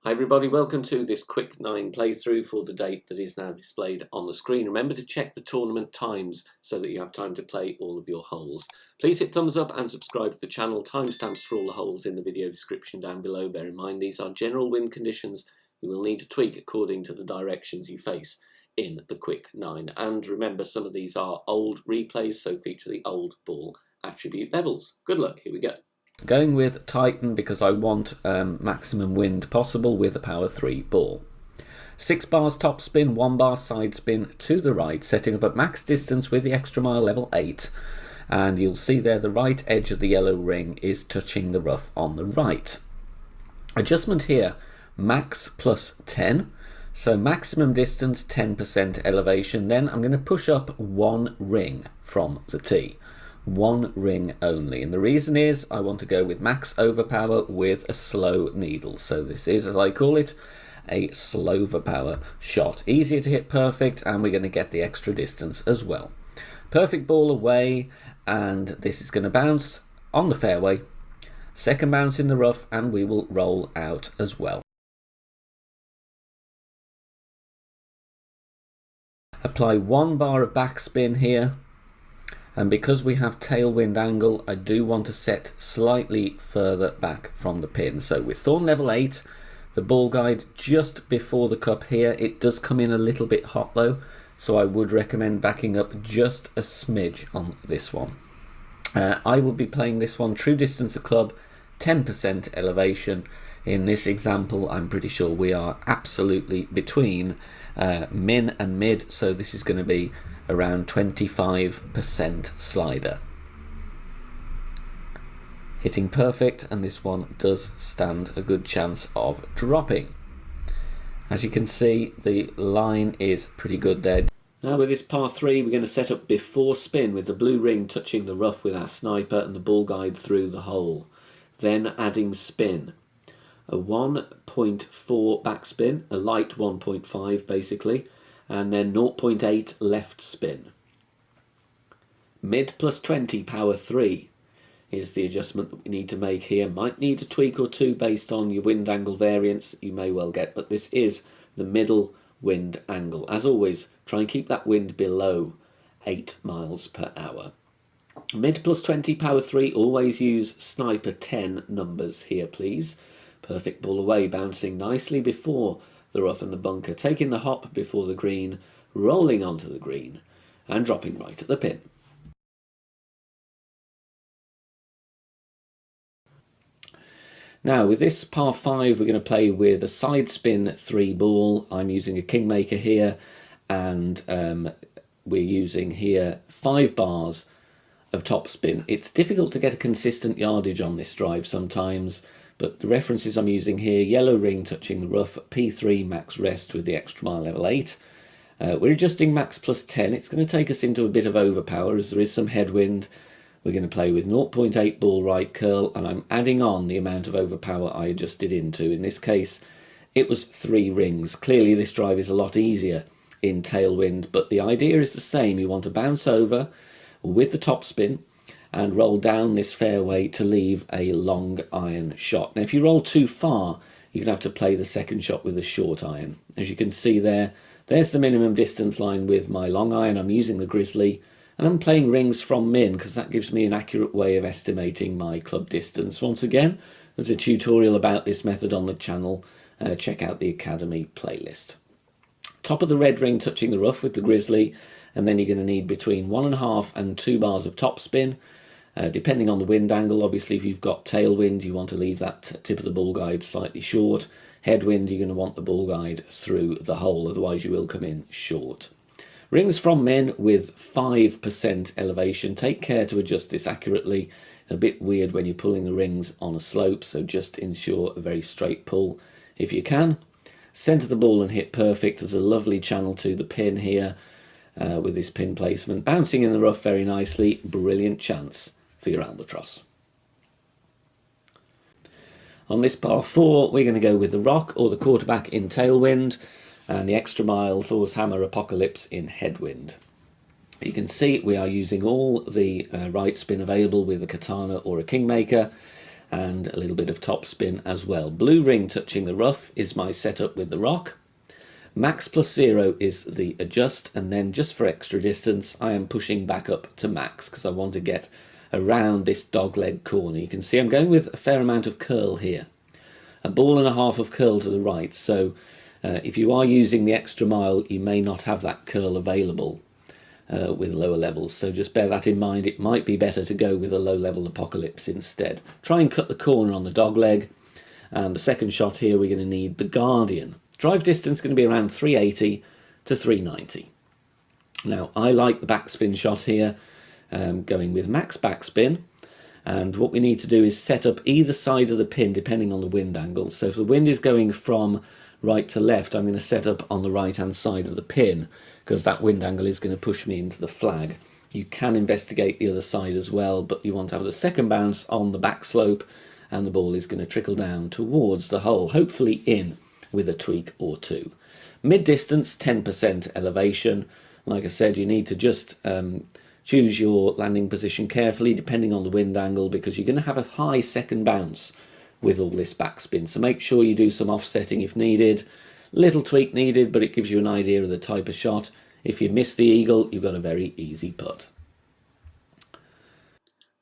Hi everybody, welcome to this quick 9 playthrough for the date that is now displayed on the screen. Remember to check the tournament times so that you have time to play all of your holes. Please hit thumbs up and subscribe to the channel. Timestamps for all the holes in the video description down below. Bear in mind these are general wind conditions you will need to tweak according to the directions you face in the quick 9. And remember, some of these are old replays, so feature the old ball attribute levels. Good luck, here we go. Going with Titan because I want maximum wind possible with a power 3 ball. 6 bars top spin, 1 bar side spin to the right, setting up at max distance with the extra mile level 8. And you'll see there the right edge of the yellow ring is touching the rough on the right. Adjustment here, max plus 10. So maximum distance, 10% elevation. Then I'm going to push up 1 ring from the tee. 1 ring only, and the reason is I want to go with max overpower with a slow needle. So this is, as I call it, a slow overpower shot. Easier to hit perfect, and we're going to get the extra distance as well. Perfect ball away, and this is going to bounce on the fairway. Second bounce in the rough, and we will roll out as well. Apply 1 bar of backspin here. And because we have tailwind angle, I do want to set slightly further back from the pin. So with thorn level 8, the ball guide just before the cup here, it does come in a little bit hot though, so I would recommend backing up just a smidge on this one. I will be playing this one true distance of club, 10% elevation. In this example, I'm pretty sure we are absolutely between min and mid, so this is going to be around 25% slider. Hitting perfect, and this one does stand a good chance of dropping. As you can see, the line is pretty good there. Now with this par 3, we're going to set up before spin with the blue ring touching the rough with our sniper and the ball guide through the hole. Then adding spin. A 1.4 backspin, a light 1.5 basically, and then 0.8 left spin. Mid plus 20 power 3 is the adjustment that we need to make here. Might need a tweak or two based on your wind angle variance that you may well get, but this is the middle wind angle. As always, try and keep that wind below 8 miles per hour. Mid plus 20 power 3, always use sniper 10 numbers here please. Perfect ball away, bouncing nicely before the rough and the bunker, taking the hop before the green, rolling onto the green and dropping right at the pin. Now with this par 5, we're going to play with a side spin 3 ball. I'm using a Kingmaker here, and we're using here 5 bars of top spin. It's difficult to get a consistent yardage on this drive sometimes, but the references I'm using here, yellow ring touching the rough, P3 max rest with the extra mile level 8. We're adjusting max plus 10. It's going to take us into a bit of overpower as there is some headwind. We're going to play with 0.8 ball right curl, and I'm adding on the amount of overpower I adjusted into. In this case, it was 3 rings. Clearly this drive is a lot easier in tailwind, but the idea is the same. You want to bounce over with the top spin and roll down this fairway to leave a long iron shot. Now if you roll too far, you're going to have to play the second shot with a short iron. As you can see there, there's the minimum distance line with my long iron. I'm using the Grizzly, and I'm playing rings from min because that gives me an accurate way of estimating my club distance. Once again, there's a tutorial about this method on the channel. Check out the Academy playlist. Top of the red ring touching the rough with the Grizzly, and then you're going to need between 1.5 and 2 bars of top spin. Depending on the wind angle, obviously if you've got tailwind, you want to leave that tip of the ball guide slightly short. Headwind, you're going to want the ball guide through the hole, otherwise you will come in short. Rings from min with 5% elevation. Take care to adjust this accurately. A bit weird when you're pulling the rings on a slope, so just ensure a very straight pull if you can. Centre the ball and hit perfect. There's a lovely channel to the pin here with this pin placement. Bouncing in the rough very nicely. Brilliant chance for your albatross. On this par 4, we're going to go with the rock or the quarterback in tailwind and the extra mile Thor's Hammer Apocalypse in headwind. You can see we are using all the right spin available with a Katana or a Kingmaker. and a little bit of top spin as well. Blue ring touching the rough is my setup with the rock. Max plus 0 is the adjust, and then just for extra distance I am pushing back up to max because I want to get around this dogleg corner. You can see I'm going with a fair amount of curl here. A ball and a half of curl to the right, so if you are using the extra mile you may not have that curl available with lower levels, so just bear that in mind. It might be better to go with a low level apocalypse instead. Try and cut the corner on the dogleg, and the second shot here we're going to need the Guardian. Drive distance going to be around 380 to 390. Now I like the backspin shot here, going with max backspin, and what we need to do is set up either side of the pin depending on the wind angle. So if the wind is going from right to left, I'm going to set up on the right hand side of the pin because that wind angle is going to push me into the flag. You can investigate the other side as well, but you want to have the second bounce on the back slope and the ball is going to trickle down towards the hole, hopefully in with a tweak or two. Mid distance, 10% elevation. Like I said, you need to just choose your landing position carefully depending on the wind angle, because you're going to have a high second bounce with all this backspin. So make sure you do some offsetting if needed. Little tweak needed, but it gives you an idea of the type of shot. If you miss the eagle, you've got a very easy putt.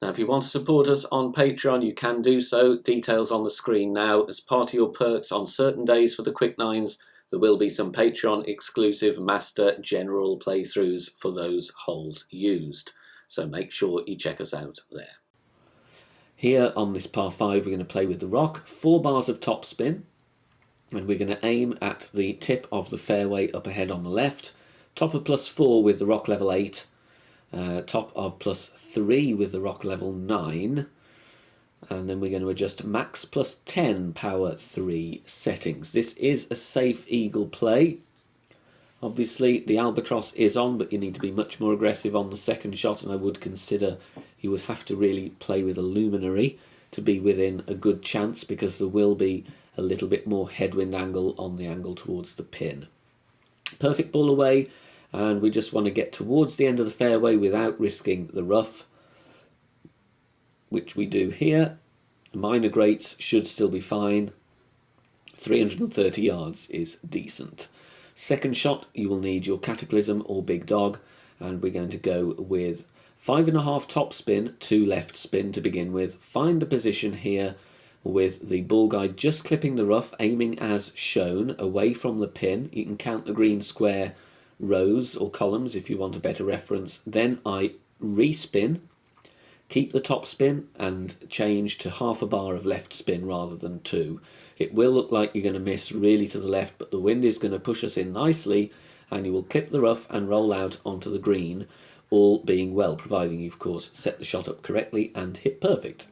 Now, if you want to support us on Patreon, you can do so. Details on the screen now. As part of your perks on certain days for the Quick Nines, there will be some Patreon exclusive Master General playthroughs for those holes used. So make sure you check us out there. Here on this par 5, we're going to play with the rock. 4 bars of top spin. And we're going to aim at the tip of the fairway up ahead on the left. Top of +4 with the rock level 8. Top of +3 with the rock level 9, and then we're going to adjust max +10 power 3 settings. This is a safe eagle play. Obviously the albatross is on, but you need to be much more aggressive on the second shot, and I would consider you would have to really play with a luminary to be within a good chance, because there will be a little bit more headwind angle on the angle towards the pin. Perfect ball away, and we just want to get towards the end of the fairway without risking the rough, which we do here. Minor greats should still be fine. 330 yards is decent. Second shot, you will need your Cataclysm or Big Dog, and we're going to go with 5.5 top spin, 2 left spin to begin with. Find the position here with the ball guide just clipping the rough, aiming as shown away from the pin. You can count the green square rows or columns if you want a better reference. Then I respin, keep the top spin and change to half a bar of left spin rather than 2. It will look like you're going to miss really to the left, but the wind is going to push us in nicely, and you will clip the rough and roll out onto the green, all being well, providing you of course set the shot up correctly and hit perfect.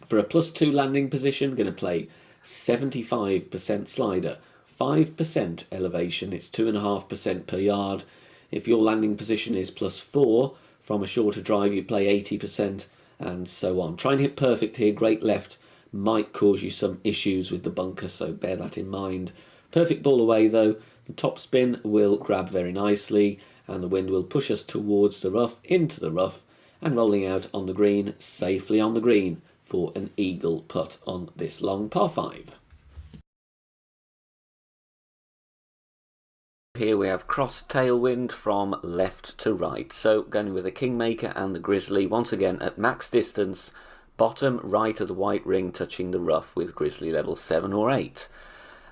For a +2 landing position, going to play 75% slider, 5% elevation, it's 2.5% per yard. If your landing position is +4 from a shorter drive, you play 80%, and so on. Try and hit perfect here. Great left might cause you some issues with the bunker, so bear that in mind. Perfect ball away though. The top spin will grab very nicely, and the wind will push us towards the rough, into the rough, and rolling out on the green, safely on the green for an eagle putt on this long par 5. Here we have cross tailwind from left to right, so going with the Kingmaker and the Grizzly, once again at max distance, bottom right of the white ring touching the rough with Grizzly level 7 or 8.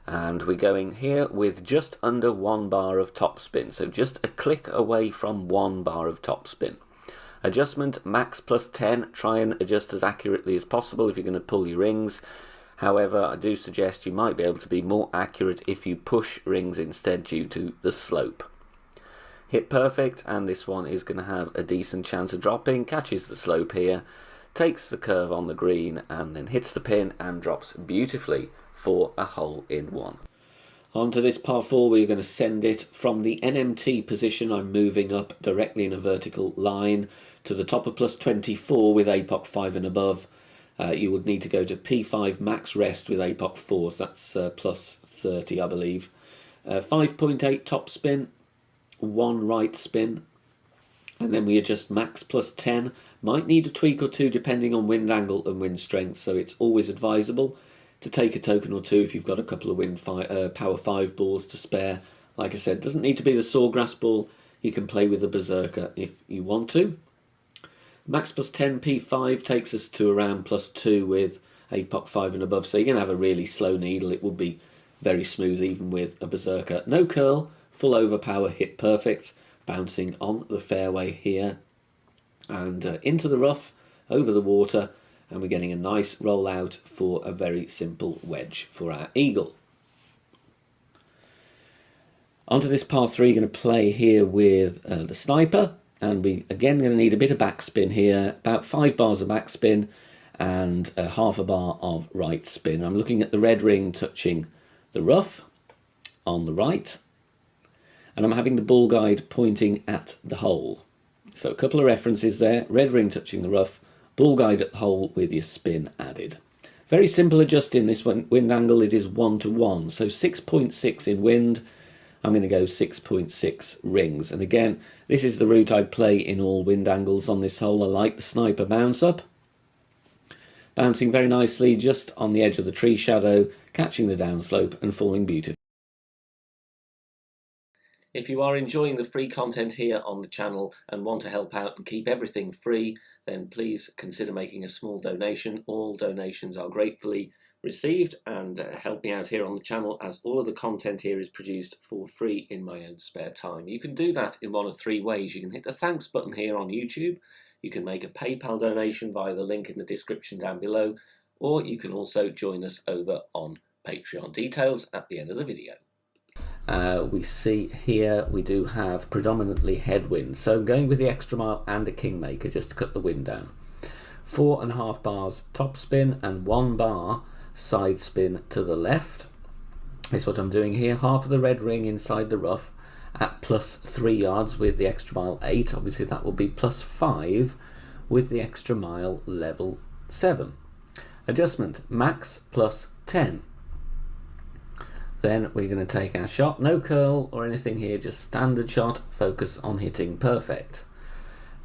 And we're going here with just under 1 bar of topspin, so just a click away from 1 bar of topspin. Adjustment max +10, try and adjust as accurately as possible if you're going to pull your rings. However, I do suggest you might be able to be more accurate if you push rings instead due to the slope. Hit perfect, and this one is going to have a decent chance of dropping. Catches the slope here, takes the curve on the green, and then hits the pin and drops beautifully for a hole-in-one. Onto this par 4, we're going to send it from the NMT position. I'm moving up directly in a vertical line to the top of +24 with APOC 5 and above. You would need to go to P5 max rest with APOC 4, so that's +30 I believe. 5.8 top spin, 1 right spin, and then we adjust max plus 10. Might need a tweak or two depending on wind angle and wind strength, so it's always advisable to take a token or two if you've got a couple of power 5 balls to spare. Like I said, doesn't need to be the Sawgrass ball. You can play with the Berserker if you want to. Max plus 10 P5 takes us to around plus 2 with APOC 5 and above, so you're going to have a really slow needle. It would be very smooth even with a Berserker. No curl, full overpower, hit perfect, bouncing on the fairway here and into the rough, over the water, and we're getting a nice roll out for a very simple wedge for our eagle. Onto this par 3, going to play here with the sniper, and we again going to need a bit of backspin here, about 5 bars of backspin and half a bar of right spin. I'm looking at the red ring touching the rough on the right, and I'm having the ball guide pointing at the hole. So a couple of references there, red ring touching the rough, ball guide at the hole with your spin added. Very simple adjusting this wind angle, it is 1 to 1, so 6.6 in wind, I'm going to go 6.6 rings. And again, this is the route I'd play in all wind angles on this hole. I like the sniper bounce up. Bouncing very nicely just on the edge of the tree shadow, catching the downslope and falling beautifully. If you are enjoying the free content here on the channel and want to help out and keep everything free, then please consider making a small donation. All donations are gratefully received and help me out here on the channel, as all of the content here is produced for free in my own spare time. You can do that in one of 3 ways. You can hit the thanks button here on YouTube, you can make a PayPal donation via the link in the description down below, or you can also join us over on Patreon. Details at the end of the video. We see here we do have predominantly headwind, so I'm going with the extra mile and a Kingmaker just to cut the wind down. 4.5 bars top spin and 1 bar side spin to the left is what I'm doing here. Half of the red ring inside the rough at plus 3 yards with the extra mile 8. Obviously that will be plus 5 with the extra mile level 7. Adjustment max plus 10. Then we're going to take our shot, no curl or anything here, just standard shot, focus on hitting perfect.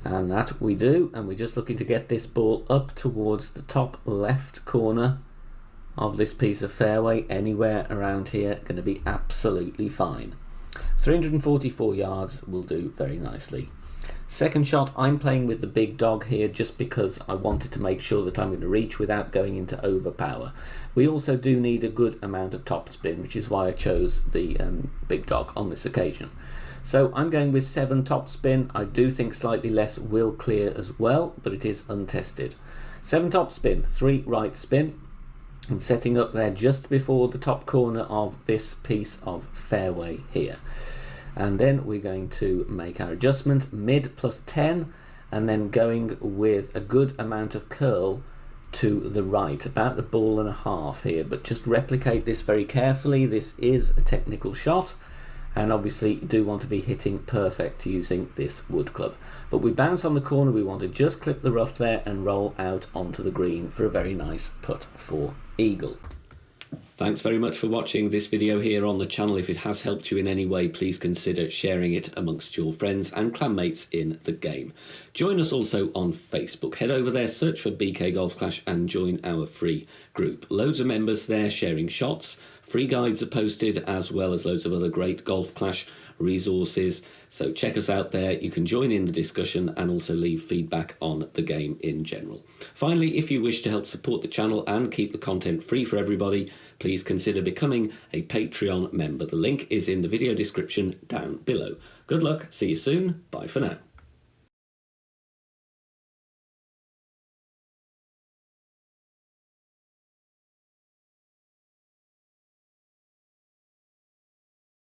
And that we do, and we're just looking to get this ball up towards the top left corner of this piece of fairway. Anywhere around here going to be absolutely fine. 344 yards will do very nicely. Second shot, I'm playing with the big dog here just because I wanted to make sure that I'm going to reach without going into overpower. We also do need a good amount of topspin, which is why I chose the big dog on this occasion. So I'm going with 7 topspin. I do think slightly less will clear as well, but it is untested. 7 topspin, 3 right spin, and setting up there just before the top corner of this piece of fairway here. And then we're going to make our adjustment, mid plus 10, and then going with a good amount of curl to the right, about a ball and a half here, but just replicate this very carefully. This is a technical shot, and obviously you do want to be hitting perfect using this wood club. But we bounce on the corner, we want to just clip the rough there and roll out onto the green for a very nice putt for eagle. Thanks very much for watching this video here on the channel. If it has helped you in any way, please consider sharing it amongst your friends and clanmates in the game. Join us also on Facebook. Head over there, search for BK Golf Clash and join our free group. Loads of members there sharing shots. Free guides are posted, as well as loads of other great Golf Clash resources. So check us out there. You can join in the discussion and also leave feedback on the game in general. Finally, if you wish to help support the channel and keep the content free for everybody, please consider becoming a Patreon member. The link is in the video description down below. Good luck, see you soon, bye for now.